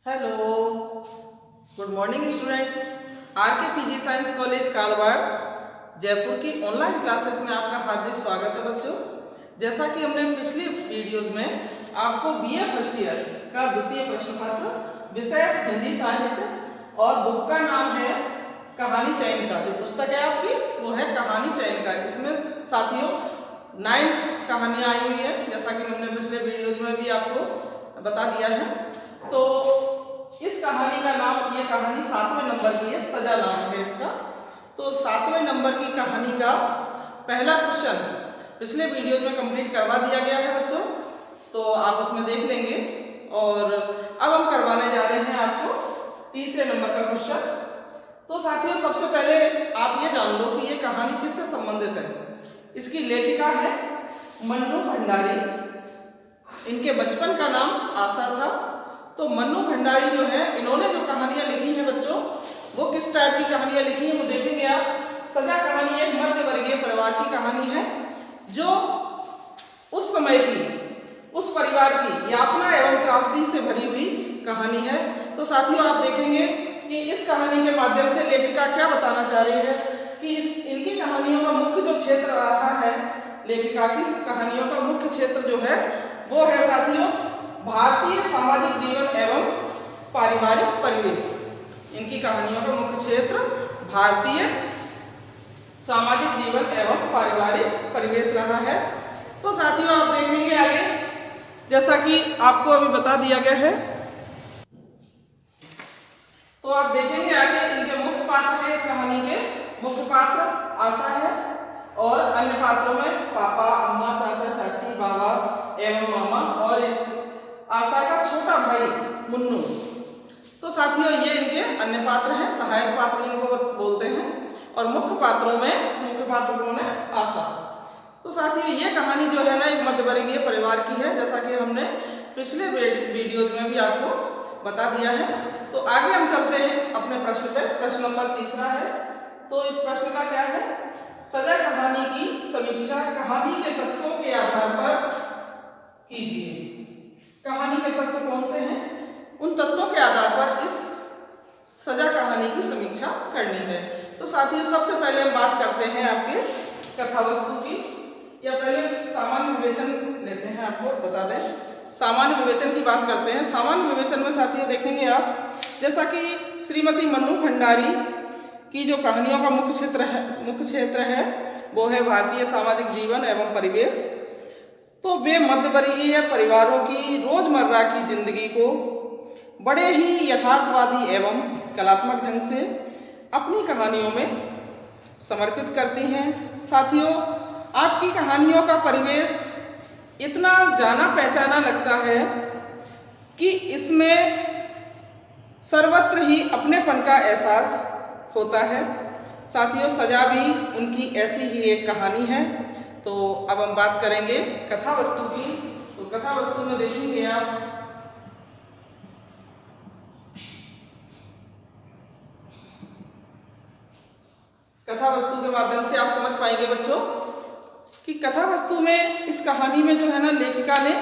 Hello, good morning student. R K PG science college Kalwar Jaipur की online classes में आपका हार्दिक स्वागत है बच्चों। जैसा कि हमने पिछली वीडियोस में आपको बीए फर्स्ट ईयर का द्वितीय प्रश्न पत्र विषय हिंदी साहित्य और बुक का नाम है कहानी चयन का। जो पुस्तक है आपकी वो है कहानी चयन का। इसमें साथियों 9 कहानियाँ आई हुई है, जैसा कि हमने पिछले वीडियोज में भी आपको बता दिया है। तो इस कहानी का नाम, ये कहानी 7वें नंबर की है, सजा नाम है इसका। तो 7वें नंबर की कहानी का पहला क्वेश्चन पिछले वीडियोज में कंप्लीट करवा दिया गया है बच्चों, तो आप उसमें देख लेंगे। और अब हम करवाने जा रहे हैं आपको तीसरे नंबर का क्वेश्चन। तो साथियों सबसे पहले आप ये जान लो कि ये कहानी किससे संबंधित है। इसकी लेखिका है मन्नू भंडारी। इनके बचपन का नाम आशा था। तो मन्नू भंडारी जो है, इन्होंने जो कहानियां लिखी हैं बच्चों, वो किस टाइप की कहानियां लिखी हैं वो देखेंगे आप। सजा कहानी एक मध्य वर्गीय परिवार की कहानी है, जो उस समय की, उस परिवार की यातना एवं त्रासदी से भरी हुई कहानी है। तो साथियों आप देखेंगे कि इस कहानी के माध्यम से लेखिका क्या बताना चाह रही है कि इनकी कहानियों का मुख्य जो क्षेत्र रहा है, लेखिका की कहानियों का मुख्य क्षेत्र जो है वो है साथियों भारतीय सामाजिक जीवन एवं पारिवारिक परिवेश। इनकी कहानियों का मुख्य क्षेत्र भारतीय सामाजिक जीवन एवं पारिवारिक परिवेश रहा है। तो साथियों आप देखेंगे आगे, जैसा कि आपको अभी बता दिया गया है, तो आप देखेंगे आगे इनके मुख्य पात्र हैं। इस कहानी के मुख्य पात्र आशा है और अन्य पात्रों में पापा, अम्मा, चाचा, चाची, बाबा एवं मामा और इस आशा का छोटा भाई मुन्नू। तो साथियों ये इनके अन्य पात्र हैं, सहायक पात्र इनको बोलते हैं। और मुख्य पात्रों में मुख्य पात्र कौन है? आशा। तो साथियों ये कहानी जो है ना एक मध्यवर्गीय परिवार की है, जैसा कि हमने पिछले वीडियोज में भी आपको बता दिया है। तो आगे हम चलते हैं अपने प्रश्न पे। प्रश्न नंबर 3 है। तो इस प्रश्न का क्या है? सजा कहानी की समीक्षा कहानी के तत्वों के आधार पर कीजिए। कहानी के तत्व कौन से हैं, उन तत्वों के आधार पर इस सजा कहानी की समीक्षा करनी है। तो साथियों सबसे पहले हम बात करते हैं आपके कथावस्तु की, या पहले सामान्य विवेचन लेते हैं, आपको बता दें सामान्य विवेचन की बात करते हैं। सामान्य विवेचन में साथियों देखेंगे आप, जैसा कि श्रीमती मन्नू भंडारी की जो कहानियों का मुख्य क्षेत्र है वो है भारतीय सामाजिक जीवन एवं परिवेश। तो वे मध्यवर्गीय परिवारों की रोजमर्रा की जिंदगी को बड़े ही यथार्थवादी एवं कलात्मक ढंग से अपनी कहानियों में समर्पित करती हैं। साथियों आपकी कहानियों का परिवेश इतना जाना पहचाना लगता है कि इसमें सर्वत्र ही अपनेपन का एहसास होता है। साथियों सजा भी उनकी ऐसी ही एक कहानी है। तो अब हम बात करेंगे कथा वस्तु की। तो कथा वस्तु में देखेंगे आप, कथा वस्तु के माध्यम से आप समझ पाएंगे बच्चों कि कथा वस्तु में इस कहानी में जो है ना लेखिका ने,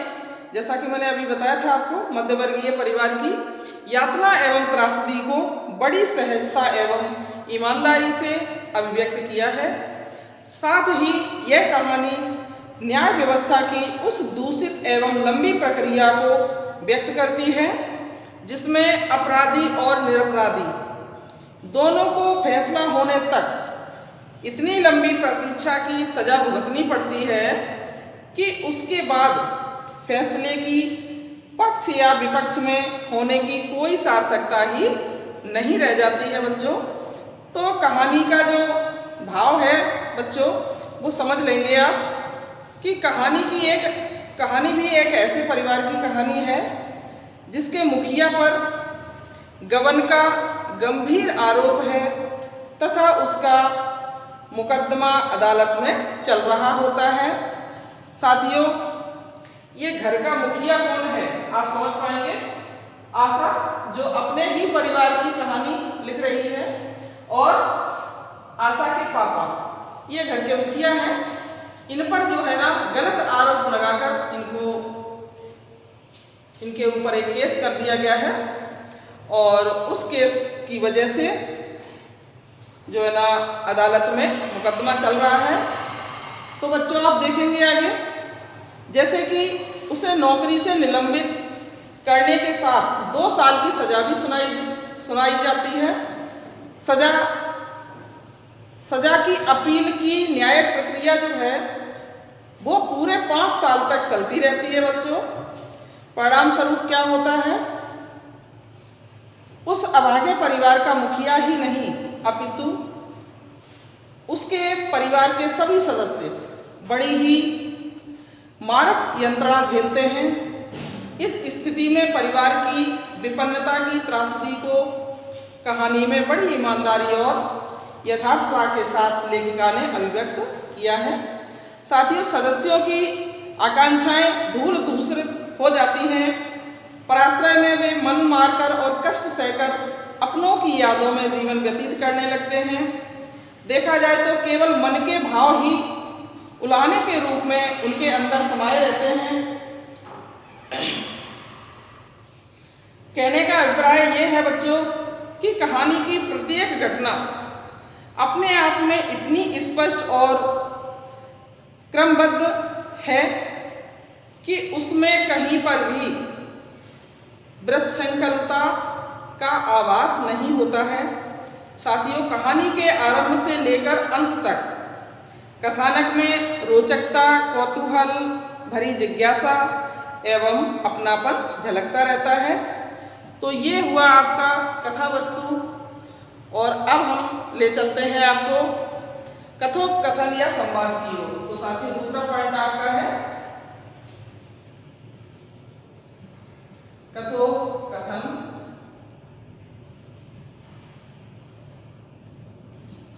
जैसा कि मैंने अभी बताया था आपको, मध्यवर्गीय परिवार की यातना एवं त्रासदी को बड़ी सहजता एवं ईमानदारी से अभिव्यक्त किया है। साथ ही यह कहानी न्याय व्यवस्था की उस दूषित एवं लंबी प्रक्रिया को व्यक्त करती है जिसमें अपराधी और निरपराधी दोनों को फैसला होने तक इतनी लंबी प्रतीक्षा की सजा भुगतनी पड़ती है कि उसके बाद फैसले की पक्ष या विपक्ष में होने की कोई सार्थकता ही नहीं रह जाती है बच्चों। तो कहानी का जो भाव है बच्चों वो समझ लेंगे आप कि कहानी भी एक ऐसे परिवार की कहानी है जिसके मुखिया पर गबन का गंभीर आरोप है तथा उसका मुकदमा अदालत में चल रहा होता है। साथियों ये घर का मुखिया कौन है आप समझ पाएंगे? आशा, जो अपने ही परिवार की कहानी लिख रही है, और आशा के पापा ये घर के मुखिया हैं। इन पर जो है ना गलत आरोप लगाकर इनके ऊपर एक केस कर दिया गया है। और उस केस की वजह से जो है ना अदालत में मुकदमा चल रहा है। तो बच्चों आप देखेंगे आगे, जैसे कि उसे नौकरी से निलंबित करने के साथ 2 साल की सजा भी सुनाई जाती है। सजा की अपील की न्यायिक प्रक्रिया जो है वो पूरे 5 साल तक चलती रहती है बच्चों। परिणाम स्वरूप क्या होता है, उस अभागे परिवार का मुखिया ही नहीं अपितु उसके परिवार के सभी सदस्य बड़ी ही मारक यंत्रणा झेलते हैं। इस स्थिति में परिवार की विपन्नता की त्रासदी को कहानी में बड़ी ईमानदारी और यथार्थता के साथ लेखिका ने अभिव्यक्त किया है। साथियों, सदस्यों की आकांक्षाएं धूल धूसरित हो जाती हैं। पराश्रय में वे मन मारकर और कष्ट सहकर अपनों की यादों में जीवन व्यतीत करने लगते हैं। देखा जाए तो केवल मन के भाव ही उलाहने के रूप में उनके अंदर समाये रहते हैं। कहने का अभिप्राय ये है बच्चों कि कहानी की प्रत्येक घटना अपने आप में इतनी स्पष्ट और क्रमबद्ध है कि उसमें कहीं पर भी विशृंखलता का आभास नहीं होता है। साथियों, कहानी के आरंभ से लेकर अंत तक कथानक में रोचकता, कौतूहल भरी जिज्ञासा एवं अपनापन झलकता रहता है। तो ये हुआ आपका कथा वस्तु, और अब हम ले चलते हैं आपको कथोपकथन या संवाद की ओर। तो साथियों, दूसरा पॉइंट आपका है कथोपकथन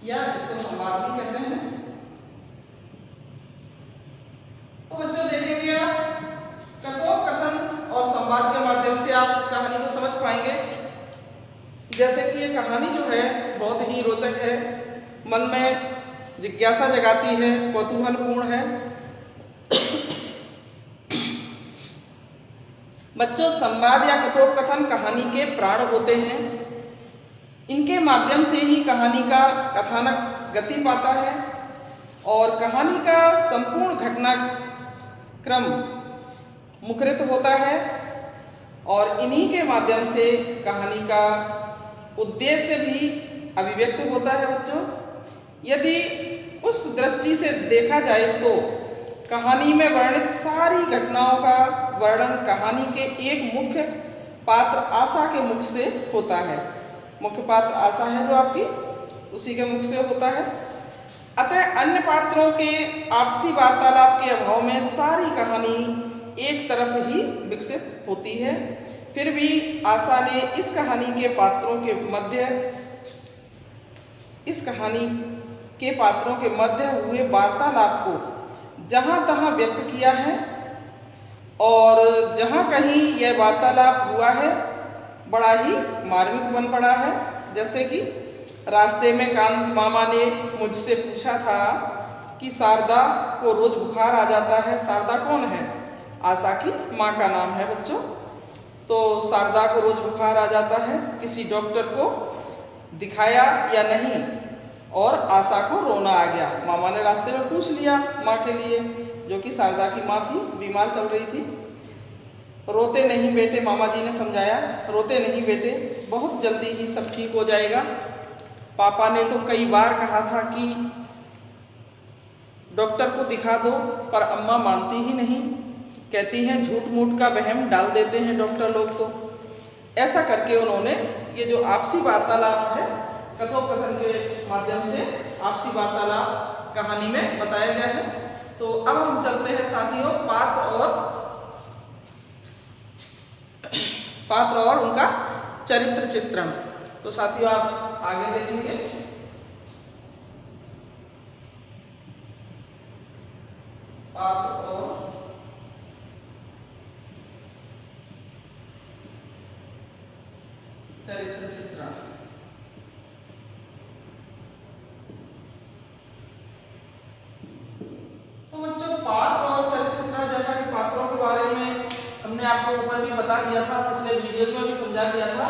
या इसको संवाद भी कहते हैं। तो बच्चों देखेंगे आप कथोपकथन और संवाद के माध्यम से आप इस कहानी को समझ पाएंगे। जैसे कि ये कहानी जो है बहुत ही रोचक है, मन में जिज्ञासा जगाती है, कौतूहलपूर्ण है। बच्चों, संवाद या कथोपकथन कहानी के प्राण होते हैं। इनके माध्यम से ही कहानी का कथानक गति पाता है और कहानी का संपूर्ण घटनाक्रम मुखरित होता है, और इन्हीं के माध्यम से कहानी का उद्देश्य भी अभिव्यक्त होता है। बच्चों, यदि उस दृष्टि से देखा जाए तो कहानी में वर्णित सारी घटनाओं का वर्णन कहानी के एक मुख्य पात्र आशा के मुख से होता है। मुख्य पात्र आशा है जो आपकी, उसी के मुख से होता है। अतः अन्य पात्रों के आपसी वार्तालाप के अभाव में सारी कहानी एक तरफ ही विकसित होती है। फिर भी आशा ने इस कहानी के पात्रों के मध्य हुए वार्तालाप को जहाँ तहाँ व्यक्त किया है, और जहाँ कहीं यह वार्तालाप हुआ है बड़ा ही मार्मिक बन पड़ा है। जैसे कि रास्ते में कांत मामा ने मुझसे पूछा था कि शारदा को रोज बुखार आ जाता है। शारदा कौन है? आशा की माँ का नाम है बच्चों। तो शारदा को रोज बुखार आ जाता है, किसी डॉक्टर को दिखाया या नहीं, और आशा को रोना आ गया। मामा ने रास्ते में पूछ लिया माँ के लिए, जो कि शारदा की माँ थी, बीमार चल रही थी। रोते नहीं बेटे, मामा जी ने समझाया, रोते नहीं बेटे, बहुत जल्दी ही सब ठीक हो जाएगा। पापा ने तो कई बार कहा था कि डॉक्टर को दिखा दो, पर अम्मा मानती ही नहीं, कहती हैं झूठ मूठ का वहम डाल देते हैं डॉक्टर लोग। तो ऐसा करके उन्होंने ये जो आपसी वार्तालाप है कथोपकथन के माध्यम से आपसी वार्तालाप कहानी में बताया गया है। तो अब हम चलते हैं साथियों पात्र और उनका चरित्र चित्रण। तो साथियों आप आगे देखेंगे पात्र और चरित्र चित्रण। तो बच्चों, पात्र और चरित्र चित्रण, जैसा कि पात्रों के बारे में हमने आपको ऊपर भी बता दिया था, पिछले वीडियो में भी समझा दिया था।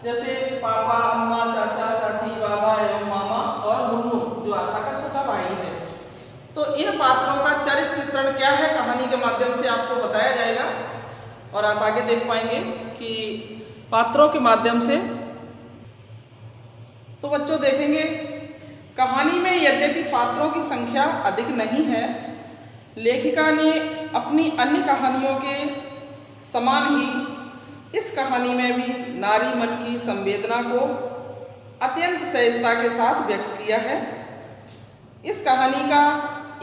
जैसे पापा, अम्मा, चाचा, चाची, बाबा एवं मामा और मुन्नू जो आशा का छोटा भाई है। तो इन पात्रों का चरित्र चित्रण क्या है कहानी के माध्यम से आपको बताया जाएगा और आप आगे देख पाएंगे कि पात्रों के माध्यम से। तो बच्चों देखेंगे कहानी में यद्यपि पात्रों की संख्या अधिक नहीं है, लेखिका ने अपनी अन्य कहानियों के समान ही इस कहानी में भी नारी मन की संवेदना को अत्यंत सहजता के साथ व्यक्त किया है। इस कहानी का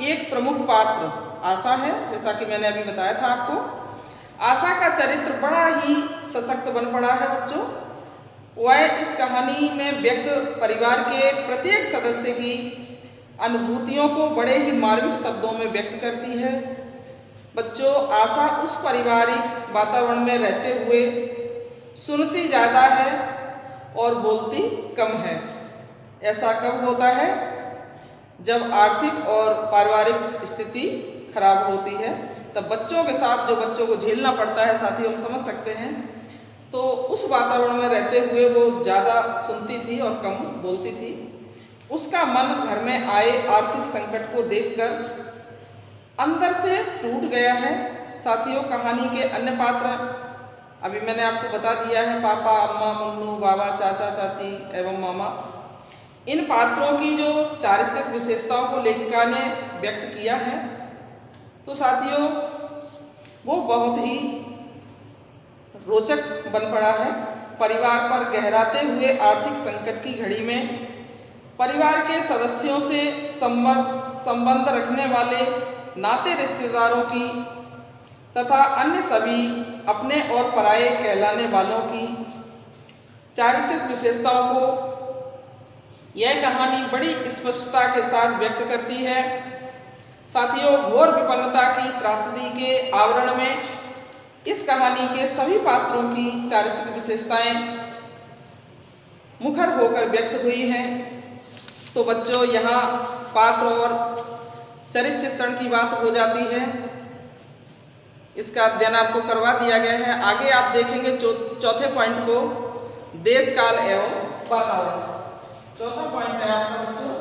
एक प्रमुख पात्र आशा है, जैसा कि मैंने अभी बताया था आपको। आशा का चरित्र बड़ा ही सशक्त बन पड़ा है बच्चों। वह इस कहानी में व्यक्त परिवार के प्रत्येक सदस्य की अनुभूतियों को बड़े ही मार्मिक शब्दों में व्यक्त करती है। बच्चों, आशा उस पारिवारिक वातावरण में रहते हुए सुनती ज़्यादा है और बोलती कम है। ऐसा कब होता है? जब आर्थिक और पारिवारिक स्थिति खराब होती है, तब बच्चों के साथ जो बच्चों को झेलना पड़ता है, साथियों हम समझ सकते हैं। तो उस वातावरण में रहते हुए वो ज़्यादा सुनती थी और कम बोलती थी। उसका मन घर में आए आर्थिक संकट को देखकर अंदर से टूट गया है। साथियों, कहानी के अन्य पात्र अभी मैंने आपको बता दिया है, पापा, अम्मा, मुन्नू, बाबा, चाचा, चाची एवं मामा। इन पात्रों की जो चारित्रिक विशेषताओं को लेखिका ने व्यक्त किया है, तो साथियों वो बहुत ही रोचक बन पड़ा है। परिवार पर गहराते हुए आर्थिक संकट की घड़ी में परिवार के सदस्यों से संबंध रखने वाले नाते रिश्तेदारों की तथा अन्य सभी अपने और पराये कहलाने वालों की चारित्रिक विशेषताओं को यह कहानी बड़ी स्पष्टता के साथ व्यक्त करती है। साथियों, घोर विपन्नता की त्रासदी के आवरण में इस कहानी के सभी पात्रों की चारित्रिक विशेषताएं मुखर होकर व्यक्त हुई हैं। तो बच्चों, यहाँ पात्र और चरित्र चित्रण की बात हो जाती है। इसका अध्ययन आपको करवा दिया गया है। आगे आप देखेंगे चौथे पॉइंट को, देश काल एवं वातावरण। चौथा पॉइंट है आपका बच्चों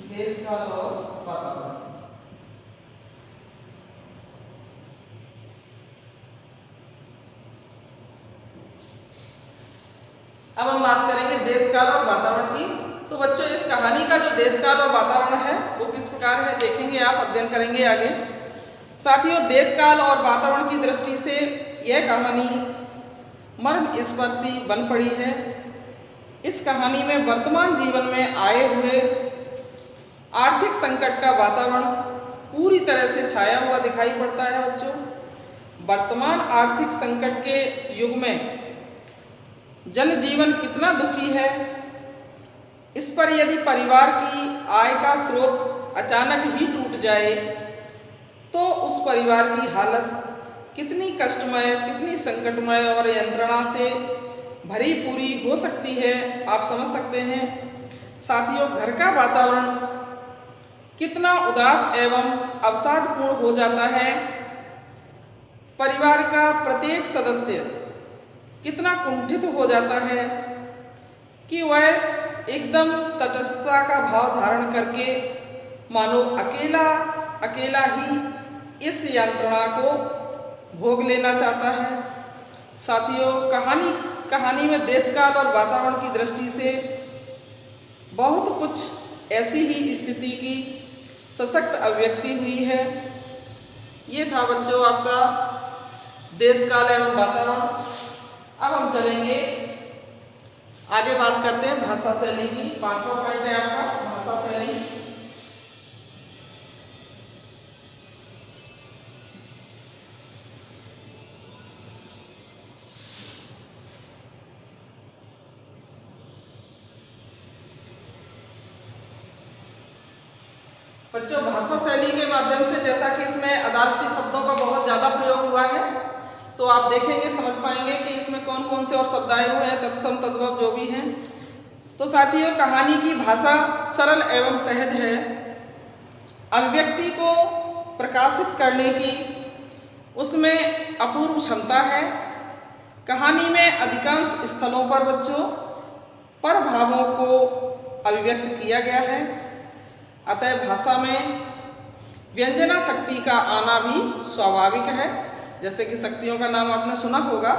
देश काल और वातावरण। अब हम बात करेंगे देश काल और वातावरण की। तो बच्चों, इस कहानी का जो देश काल और वातावरण है वो किस प्रकार है देखेंगे, आप अध्ययन करेंगे आगे। साथियों, देश काल और वातावरण की दृष्टि से यह कहानी मर्म स्पर्शी बन पड़ी है। इस कहानी में वर्तमान जीवन में आए हुए आर्थिक संकट का वातावरण पूरी तरह से छाया हुआ दिखाई पड़ता है। बच्चों, वर्तमान आर्थिक संकट के युग में जनजीवन कितना दुखी है, इस पर यदि परिवार की आय का स्रोत अचानक ही टूट जाए तो उस परिवार की हालत कितनी कष्टमय, कितनी संकटमय और यंत्रणा से भरी पूरी हो सकती है, आप समझ सकते हैं। साथियों, घर का वातावरण कितना उदास एवं अवसादपूर्ण हो जाता है। परिवार का प्रत्येक सदस्य कितना कुंठित हो जाता है कि वह एकदम तटस्थता का भाव धारण करके मानो अकेला अकेला ही इस यंत्रणा को भोग लेना चाहता है। साथियों, कहानी में देशकाल और वातावरण की दृष्टि से बहुत कुछ ऐसी ही स्थिति की सशक्त अभिव्यक्ति हुई है। ये था बच्चों आपका देशकाल एवं वातावरण। अब हम चलेंगे आगे, बात करते हैं भाषा शैली की। पांचवा पॉइंट है आपका भाषा शैली। बच्चों, भाषा शैली के माध्यम से, जैसा कि इसमें अदालती शब्दों का बहुत ज़्यादा प्रयोग हुआ है, तो आप देखेंगे, समझ पाएंगे कि इसमें कौन कौन से और शब्द आए हुए हैं, तत्सम तद्भव जो भी हैं। तो साथियों, कहानी की भाषा सरल एवं सहज है। अभिव्यक्ति को प्रकाशित करने की उसमें अपूर्व क्षमता है। कहानी में अधिकांश स्थलों पर बच्चों पर भावों को अभिव्यक्त किया गया है। अतः भाषा में व्यंजना शक्ति का आना भी स्वाभाविक है। जैसे कि शक्तियों का नाम आपने सुना होगा,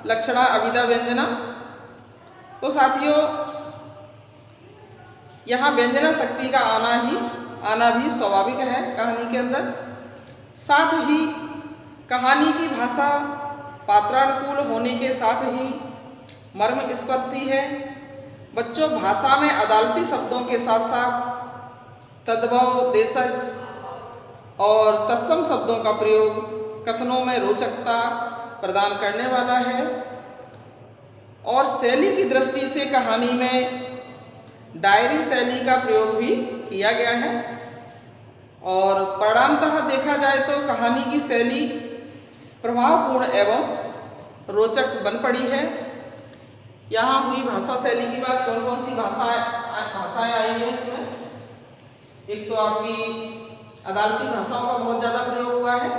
लक्षणा, अभिधा, व्यंजना। तो साथियों, यहाँ व्यंजना शक्ति का आना भी स्वाभाविक है कहानी के अंदर। साथ ही कहानी की भाषा पात्रानुकूल होने के साथ ही मर्म स्पर्शी है। बच्चों, भाषा में अदालती शब्दों के साथ साथ तद्भव, देशज और तत्सम शब्दों का प्रयोग कथनों में रोचकता प्रदान करने वाला है। और शैली की दृष्टि से कहानी में डायरी शैली का प्रयोग भी किया गया है। और परिणामतः देखा जाए तो कहानी की शैली प्रभावपूर्ण एवं रोचक बन पड़ी है। यहाँ हुई भाषा शैली की बात, कौन कौन सी भाषाएं आई हैं इसमें? एक तो आपकी अदालती भाषाओं का बहुत ज़्यादा प्रयोग हुआ है,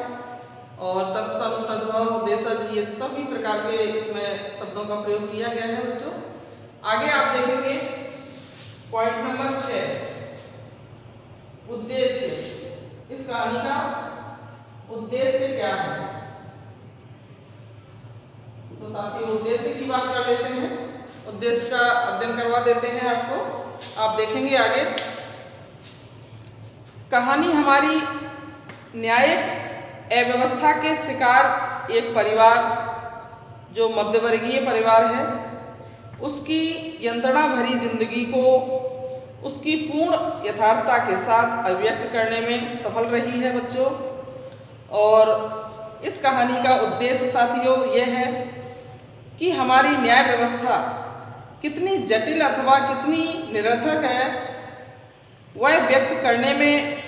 और तत्सम, तद्भव, देशज, ये सभी प्रकार के इसमें शब्दों का प्रयोग किया गया है बच्चों। आगे आप देखेंगे पॉइंट नंबर 6, उद्देश्य। इस कहानी का उद्देश्य क्या है? तो साथियों, उद्देश्य की बात कर लेते हैं। उद्देश्य का अध्ययन करवा देते हैं आपको। आप देखेंगे आगे, कहानी हमारी न्यायिक अव्यवस्था के शिकार एक परिवार, जो मध्यवर्गीय परिवार है, उसकी यंत्रणा भरी जिंदगी को उसकी पूर्ण यथार्थता के साथ अभिव्यक्त करने में सफल रही है बच्चों। और इस कहानी का उद्देश्य साथियों यह है कि हमारी न्याय व्यवस्था कितनी जटिल अथवा कितनी निरर्थक है, वह व्यक्त करने में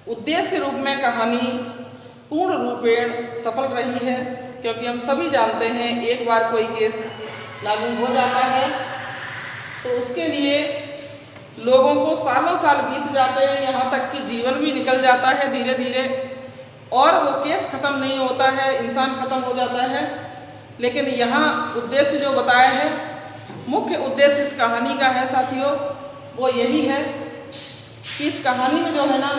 उद्देश्य रूप में कहानी पूर्ण रूपेण सफल रही है। क्योंकि हम सभी जानते हैं, एक बार कोई केस लागू हो जाता है तो उसके लिए लोगों को सालों साल बीत जाते हैं, यहाँ तक कि जीवन भी निकल जाता है धीरे धीरे, और वो केस खत्म नहीं होता है, इंसान खत्म हो जाता है। लेकिन यहाँ उद्देश्य जो बताया है, मुख्य उद्देश्य इस कहानी का है साथियों, वो यही है कि इस कहानी में जो है ना,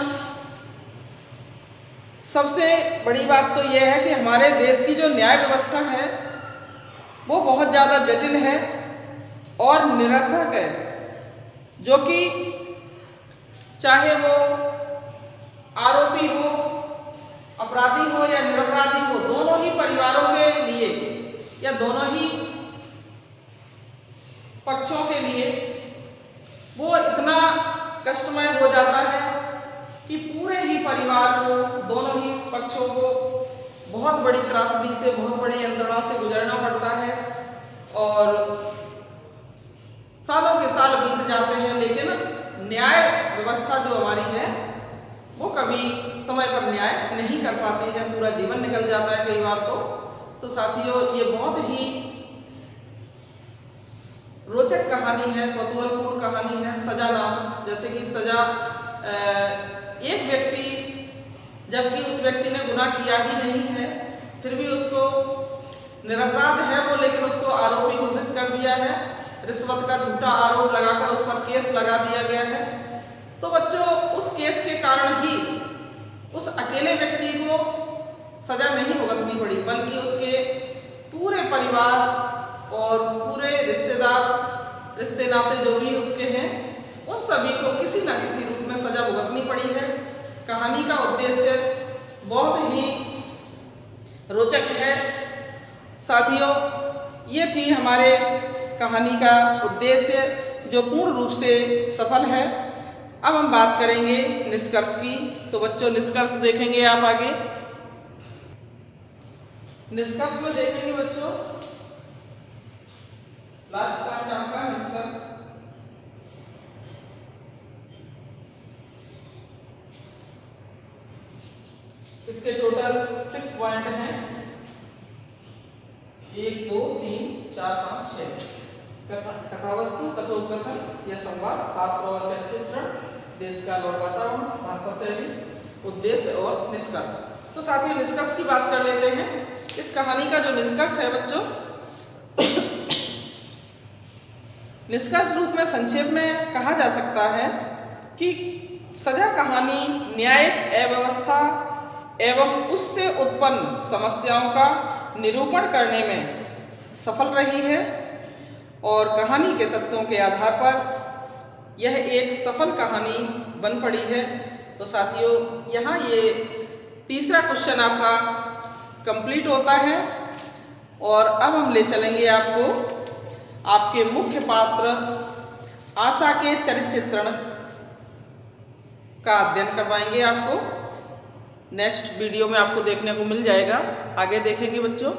सबसे बड़ी बात तो यह है कि हमारे देश की जो न्याय व्यवस्था है वो बहुत ज़्यादा जटिल है और निरर्थक है। जो कि चाहे वो आरोपी हो, अपराधी हो या निरपराधी हो, दोनों ही परिवारों के लिए या दोनों ही पक्षों के लिए वो इतना कष्टमय हो जाता है कि पूरे ही परिवार को, दोनों ही पक्षों को बहुत बड़ी त्रासदी से, बहुत बड़ी यंत्रणा से गुजरना पड़ता है। और सालों के साल बीत जाते हैं, लेकिन न्याय व्यवस्था जो हमारी है वो कभी समय पर न्याय नहीं कर पाती है, पूरा जीवन निकल जाता है कई बार तो साथियों, ये बहुत ही रोचक कहानी है, कौतूहलपूर्ण कहानी है। सजा नाम, जैसे कि सजा, एक व्यक्ति, जबकि उस व्यक्ति ने गुनाह किया ही नहीं है, फिर भी उसको, निरपराध है वो, लेकिन उसको आरोपी घोषित कर दिया है, रिश्वत का झूठा आरोप लगाकर उस पर केस लगा दिया गया है। तो बच्चों, उस केस के कारण ही उस अकेले व्यक्ति को सजा नहीं भुगतनी पड़ी, बल्कि उसके पूरे परिवार और पूरे रिश्तेदार, रिश्ते नाते जो भी उसके हैं, उन सभी को किसी न किसी रूप में सजा भुगतनी पड़ी है। कहानी का उद्देश्य बहुत ही रोचक है साथियों। ये थी हमारे कहानी का उद्देश्य, जो पूर्ण रूप से सफल है। अब हम बात करेंगे निष्कर्ष की। तो बच्चों, निष्कर्ष देखेंगे आप आगे। निष्कर्ष में देखेंगे बच्चों, लास्ट पॉइंट आपका निष्कर्ष। इसके टोटल 6 पॉइंट हैं, 1 2 3 4 5 6। कथावस्तु, कथोपकथन या संवाद, पात्र और चरित्र, देश काल और वातावरण, भाषा शैली, उद्देश्य और निष्कर्ष। तो साथियों निष्कर्ष की बात कर लेते हैं। इस कहानी का जो निष्कर्ष है बच्चों, निष्कर्ष रूप में संक्षेप में कहा जा सकता है कि सजा कहानी न्यायिक अव्यवस्था एवं उससे उत्पन्न समस्याओं का निरूपण करने में सफल रही है और कहानी के तत्वों के आधार पर यह एक सफल कहानी बन पड़ी है। तो साथियों यहाँ ये तीसरा क्वेश्चन आपका कंप्लीट होता है और अब हम ले चलेंगे आपको आपके मुख्य पात्र आशा के चरित्र चित्रण का अध्ययन करवाएंगे। आपको नेक्स्ट वीडियो में आपको देखने को मिल जाएगा। आगे देखेंगे बच्चों।